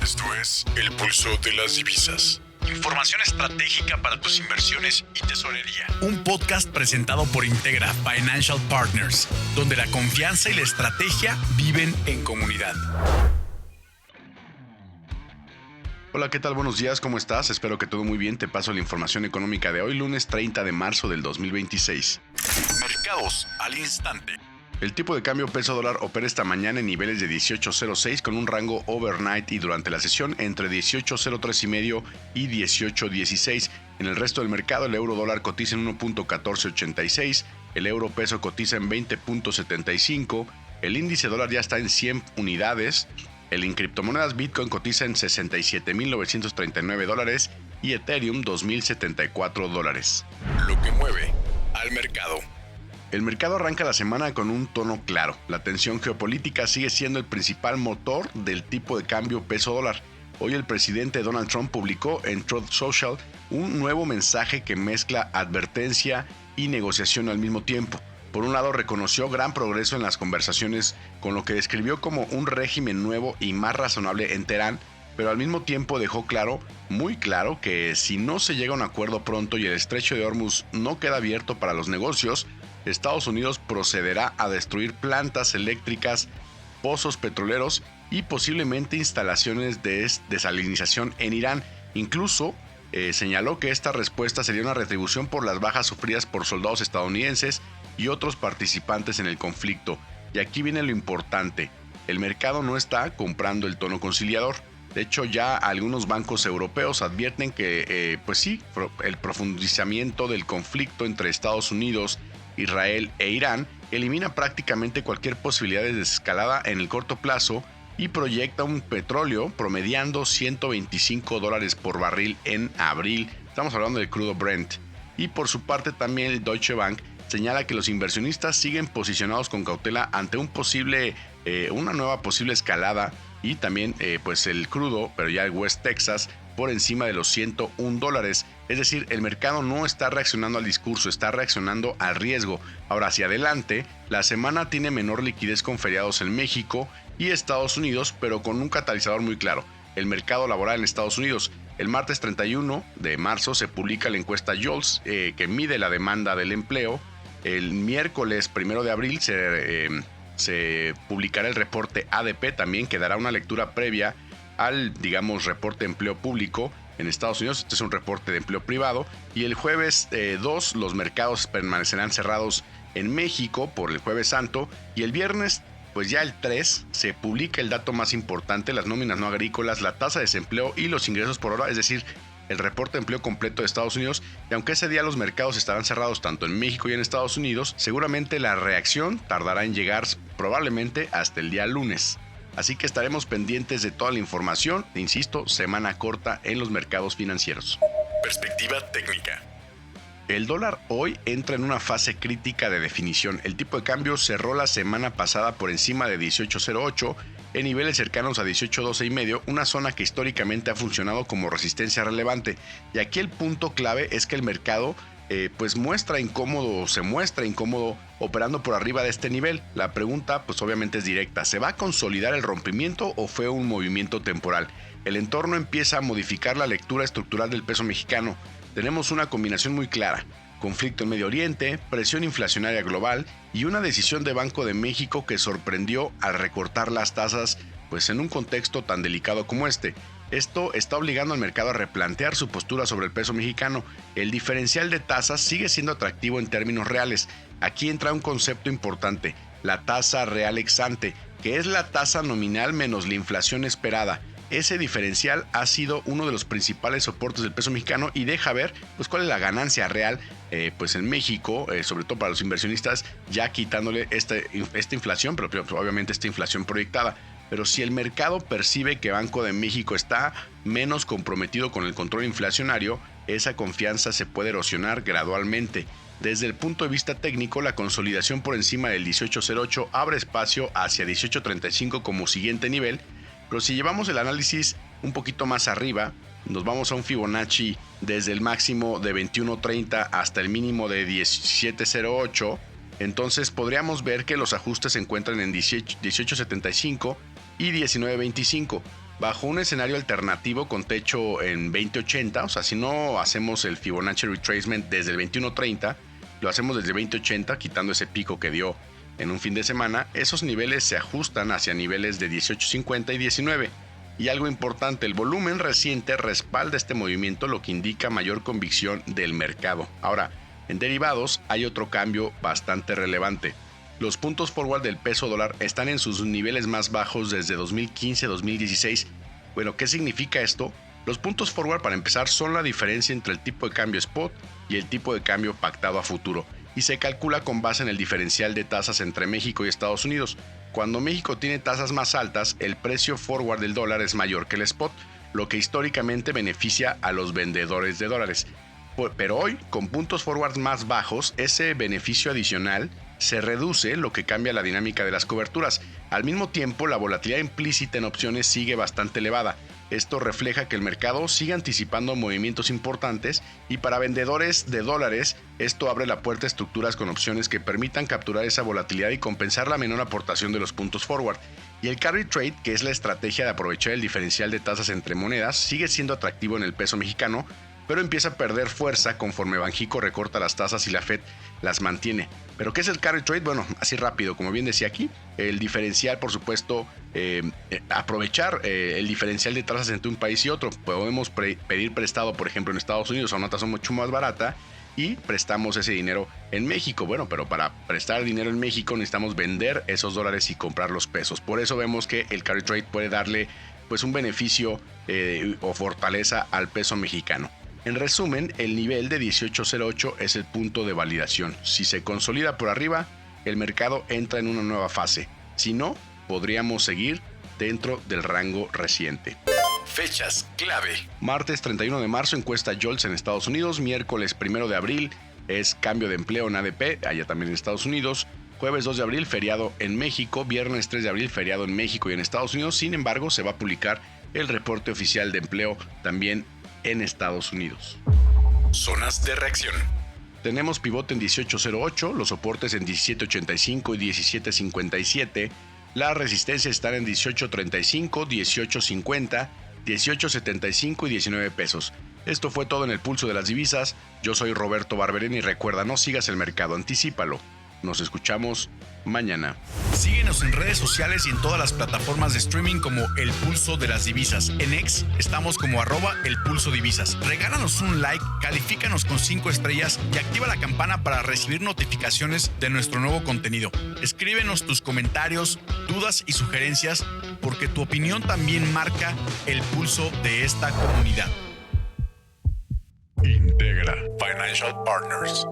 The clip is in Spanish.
Esto es El Pulso de las Divisas. Información estratégica para tus inversiones y tesorería. Un podcast presentado por Integra Financial Partners, donde la confianza y la estrategia viven en comunidad. Hola, ¿qué tal? Buenos días, ¿cómo estás? Espero que todo muy bien. Te paso la información económica de hoy, lunes 30 de marzo del 2026. Mercados al instante. El tipo de cambio peso dólar opera esta mañana en niveles de 18.06 con un rango overnight y durante la sesión entre 18.03 y 18.16. En el resto del mercado, el euro dólar cotiza en 1.1486, el euro peso cotiza en 20.75, el índice dólar ya está en 100 unidades, el en criptomonedas Bitcoin cotiza en $67,939 y Ethereum $2,074. Lo que mueve al mercado. El mercado arranca la semana con un tono claro. La tensión geopolítica sigue siendo el principal motor del tipo de cambio peso dólar. Hoy el presidente Donald Trump publicó en Truth Social un nuevo mensaje que mezcla advertencia y negociación al mismo tiempo. Por un lado, reconoció gran progreso en las conversaciones con lo que describió como un régimen nuevo y más razonable en Teherán, pero al mismo tiempo dejó claro, muy claro, que si no se llega a un acuerdo pronto y el estrecho de Hormuz no queda abierto para los negocios, Estados Unidos procederá a destruir plantas eléctricas, pozos petroleros y posiblemente instalaciones de desalinización en Irán. Incluso señaló que esta respuesta sería una retribución por las bajas sufridas por soldados estadounidenses y otros participantes en el conflicto. Y aquí viene lo importante: el mercado no está comprando el tono conciliador. De hecho, ya algunos bancos europeos advierten que, el profundizamiento del conflicto entre Estados Unidos, Israel e Irán elimina prácticamente cualquier posibilidad de desescalada en el corto plazo y proyecta un petróleo promediando $125 por barril en abril. Estamos hablando del crudo Brent. Y por su parte también el Deutsche Bank señala que los inversionistas siguen posicionados con cautela ante una nueva posible escalada y también el crudo, pero ya el West Texas, por encima de los $101. Es decir, el mercado no está reaccionando al discurso, está reaccionando al riesgo. Ahora, hacia adelante, la semana tiene menor liquidez con feriados en México y Estados Unidos, pero con un catalizador muy claro: el mercado laboral en Estados Unidos. El martes 31 de marzo se publica la encuesta JOLTS, que mide la demanda del empleo. El miércoles 1 de abril se publicará el reporte ADP también, que dará una lectura previa al, reporte de empleo público en Estados Unidos. Este es un reporte de empleo privado. Y el jueves 2 los mercados permanecerán cerrados en México por el Jueves Santo. Y el viernes, pues ya el 3, se publica el dato más importante: las nóminas no agrícolas, la tasa de desempleo y los ingresos por hora, es decir, el reporte de empleo completo de Estados Unidos. Y aunque ese día los mercados estarán cerrados tanto en México y en Estados Unidos, seguramente la reacción tardará en llegar probablemente hasta el día lunes. Así que estaremos pendientes de toda la información. Insisto, semana corta en los mercados financieros. Perspectiva técnica. El dólar hoy entra en una fase crítica de definición. El tipo de cambio cerró la semana pasada por encima de 18.08 en niveles cercanos a 18.12,5, una zona que históricamente ha funcionado como resistencia relevante. Y aquí el punto clave es que el mercado se muestra incómodo operando por arriba de este nivel. La pregunta pues obviamente es directa: ¿se va a consolidar el rompimiento o fue un movimiento temporal? El entorno empieza a modificar la lectura estructural del peso mexicano. Tenemos una combinación muy clara: conflicto en Medio Oriente, presión inflacionaria global y una decisión de Banco de México que sorprendió al recortar las tasas en un contexto tan delicado como este. Esto está obligando al mercado a replantear su postura sobre el peso mexicano. El diferencial de tasas sigue siendo atractivo en términos reales. Aquí entra un concepto importante: la tasa real ex ante, que es la tasa nominal menos la inflación esperada. Ese diferencial ha sido uno de los principales soportes del peso mexicano y deja ver cuál es la ganancia real en México, sobre todo para los inversionistas, ya quitándole esta inflación, pero obviamente esta inflación proyectada. Pero si el mercado percibe que Banco de México está menos comprometido con el control inflacionario, esa confianza se puede erosionar gradualmente. Desde el punto de vista técnico, la consolidación por encima del 18.08 abre espacio hacia 18.35 como siguiente nivel, pero si llevamos el análisis un poquito más arriba, nos vamos a un Fibonacci desde el máximo de 21.30 hasta el mínimo de 17.08, entonces podríamos ver que los ajustes se encuentran en 18.75 y 19.25. bajo un escenario alternativo con techo en 2080, o sea, si no hacemos el Fibonacci Retracement desde el 2130, lo hacemos desde 2080, quitando ese pico que dio en un fin de semana, esos niveles se ajustan hacia niveles de 1850 y 19. Y algo importante, el volumen reciente respalda este movimiento, lo que indica mayor convicción del mercado. Ahora, en derivados hay otro cambio bastante relevante. Los puntos forward del peso dólar están en sus niveles más bajos desde 2015-2016. Bueno, ¿qué significa esto? Los puntos forward, para empezar, son la diferencia entre el tipo de cambio spot y el tipo de cambio pactado a futuro, y se calcula con base en el diferencial de tasas entre México y Estados Unidos. Cuando México tiene tasas más altas, el precio forward del dólar es mayor que el spot, lo que históricamente beneficia a los vendedores de dólares. Pero hoy, con puntos forward más bajos, ese beneficio adicional se reduce, lo que cambia la dinámica de las coberturas. Al mismo tiempo, la volatilidad implícita en opciones sigue bastante elevada. Esto refleja que el mercado sigue anticipando movimientos importantes, y para vendedores de dólares esto abre la puerta a estructuras con opciones que permitan capturar esa volatilidad y compensar la menor aportación de los puntos forward. Y el carry trade, que es la estrategia de aprovechar el diferencial de tasas entre monedas, sigue siendo atractivo en el peso mexicano, pero empieza a perder fuerza conforme Banxico recorta las tasas y la Fed las mantiene. ¿Pero qué es el carry trade? Bueno, así rápido, como bien decía aquí, el diferencial, por supuesto, aprovechar el diferencial de tasas entre un país y otro. Podemos pedir prestado, por ejemplo, en Estados Unidos a una tasa mucho más barata y prestamos ese dinero en México. Bueno, pero para prestar dinero en México necesitamos vender esos dólares y comprar los pesos. Por eso vemos que el carry trade puede darle pues un beneficio o fortaleza al peso mexicano. En resumen, el nivel de 18.08 es el punto de validación. Si se consolida por arriba, el mercado entra en una nueva fase. Si no, podríamos seguir dentro del rango reciente. Fechas clave. Martes 31 de marzo, encuesta JOLTS en Estados Unidos. Miércoles 1 de abril es cambio de empleo en ADP, allá también en Estados Unidos. Jueves 2 de abril, feriado en México. Viernes 3 de abril, feriado en México y en Estados Unidos. Sin embargo, se va a publicar el reporte oficial de empleo también en Estados Unidos. Zonas de reacción. Tenemos pivote en 18.08, los soportes en 17.85 y 17.57. Las resistencias están en 18.35, 18.50, 18.75 y 19 pesos. Esto fue todo en el Pulso de las Divisas. Yo soy Roberto Barberena y recuerda, no sigas el mercado, anticípalo. Nos escuchamos mañana. Síguenos en redes sociales y en todas las plataformas de streaming como El Pulso de las Divisas. En X estamos como @elpulsodivisas. Regálanos un like, califícanos con 5 estrellas y activa la campana para recibir notificaciones de nuestro nuevo contenido. Escríbenos tus comentarios, dudas y sugerencias, porque tu opinión también marca el pulso de esta comunidad. Integra Financial Partners.